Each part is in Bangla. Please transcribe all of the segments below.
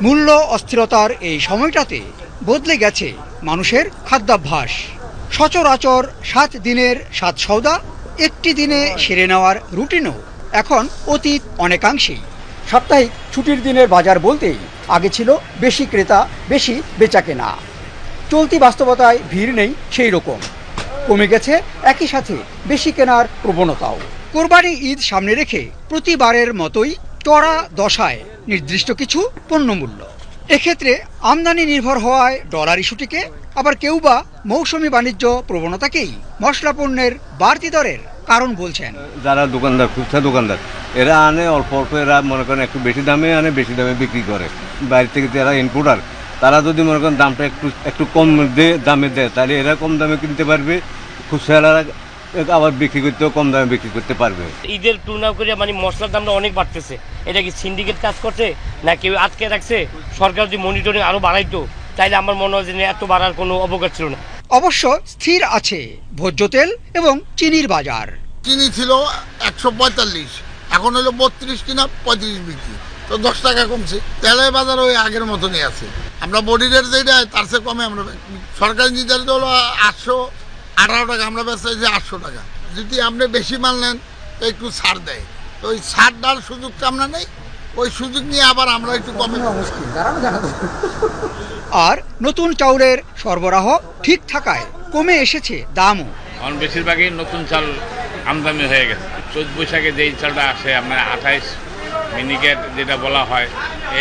মূল্য অস্থিরতার এই সময়টাতে বদলে গেছে মানুষের খাদ্যাভ্যাস। সচরাচর 7 দিনের 7 সওদা একটি দিনে সেরে নেওয়ার রুটিনও এখন অতীত অনেকাংশেই। সাপ্তাহিক ছুটির দিনের বাজার বলতেই আগে ছিল বেশি ক্রেতা বেশি বেচাকেনা। চলতি বাস্তবতায় ভিড় নেই সেই রকম, কমে গেছে একই সাথে বেশি কেনার প্রবণতাও। কোরবানি ঈদ সামনে রেখে প্রতিবারের মতোই চড়া দশায় নির্দিষ্ট কিছু পণ্যমূল্য। এক্ষেত্রে আমদানি নির্ভর হওয়ায় ডলার ইস্যুটিকে, আবার কেউ বা মৌসুমি বাণিজ্য প্রবণতাকেই মশলা পণ্যের বাড়তি দরের কারণ বলছেন। যারা দোকানদার, খুচরা দোকানদার, এরা আনে অল্প অল্প, এরা মনে করেন একটু বেশি দামে আনে, বেশি দামে বিক্রি করে। বাইরে থেকে যারা ইনপুটার, তারা যদি মনে করেন দামটা একটু কম দামে দেয়, তাহলে এরা কম দামে কিনতে পারবে, খুচরা আবার বিক্রি করতেও কম দামে বিক্রি করতে পারবে। ঈদের তুলনা করে মানে মশলার দামটা অনেক বাড়তেছে। এটা কি সিন্ডিকেট কাজ করছে না কেউ আটকে রাখছে? সরকার যদি মনিটরিং আরো বাড়াইতো তাইলে আমার মনে হয় যে এত বাড়ার কোনো অবকাশ ছিল না। অবশ্য স্থির আছে ভোজ্য তেল এবং চিনির বাজার। চিনি ছিল 145, এখন হলো 32 কিনা 35 বিক্রি, তো 10 টাকা কমছে। তেলের বাজার ওই আগের মতনই আছে। আমরা বডি রেট যেটা তার চেয়ে কমে আমরা সরকারি নির্ধারিত হলো 818 টাকা, আমরা বেচতে যে 800 টাকা। যদি আপনি বেশি মাল নেন তো একটু ছাড় দেয়, তো ওই ছাড় দেওয়ার সুযোগটা আমরা নেই, ওই সুযোগ নিয়ে আবার আমরা একটু কমে। আর নতুন চাউলের সরবরাহ ঠিক থাকায় কমে এসেছে দামও। এখন বেশিরভাগই নতুন চাল আমদানি হয়ে গেছে। 14 বৈশাখে যেই চালটা আসে আপনার 28 মিনিকেট যেটা বলা হয়,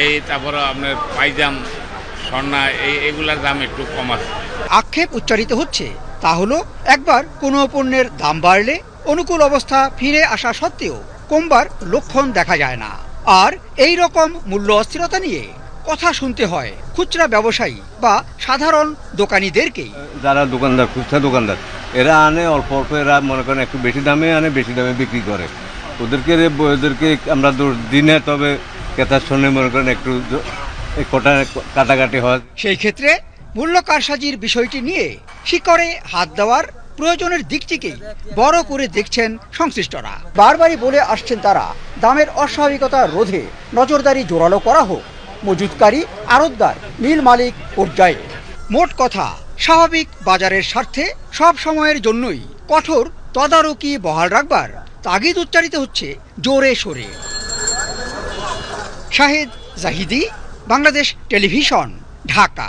এই তারপরে আপনার পাইজাম, স্বর্ণা, এইগুলার দাম একটু কম আছে। আক্ষেপ উচ্চারিত হচ্ছে তা হলো একবার কোনো পণ্যের দাম বাড়লে অনুকূল অবস্থা ফিরে আসা সত্ত্বেও কমবার লক্ষণ দেখা যায় না। আর এই রকম মূল্য অস্থিরতা নিয়ে কথা শুনতে হয় খুচরা ব্যবসায়ী বা সাধারণ দোকানীদেরকেই। যারা দোকানদার, খুচরা দোকানদার, এরা আনে অল্প অল্প, এরা মনে করেন একটু বেশি দামে আনে, বেশি দামে বিক্রি করে। ওদেরকে আমরা দিনে তবে ক্রেতার সঙ্গে মনে করেন একটু কাটাকাটি হয়। সেই ক্ষেত্রে মূল্য কারসাজির বিষয়টি নিয়ে শিকড়ে হাত দেওয়ার প্রয়োজনের দিকটিকেই বড় করে দেখছেন সংশ্লিষ্টরা। বারবারই বলে আসছেন তারা দামের অস্বাভাবিকতা রোধে নজরদারি জোরালো করা হোক মজুতকারী, আড়তদার, মিল মালিক পর্যায়ে। মোট কথা, স্বাভাবিক বাজারের স্বার্থে সব সময়ের জন্যই কঠোর তদারকি বহাল রাখবার তাগিদ উচ্চারিত হচ্ছে জোরে সোরে। শাহেদ জাহিদি, বাংলাদেশ টেলিভিশন, ঢাকা।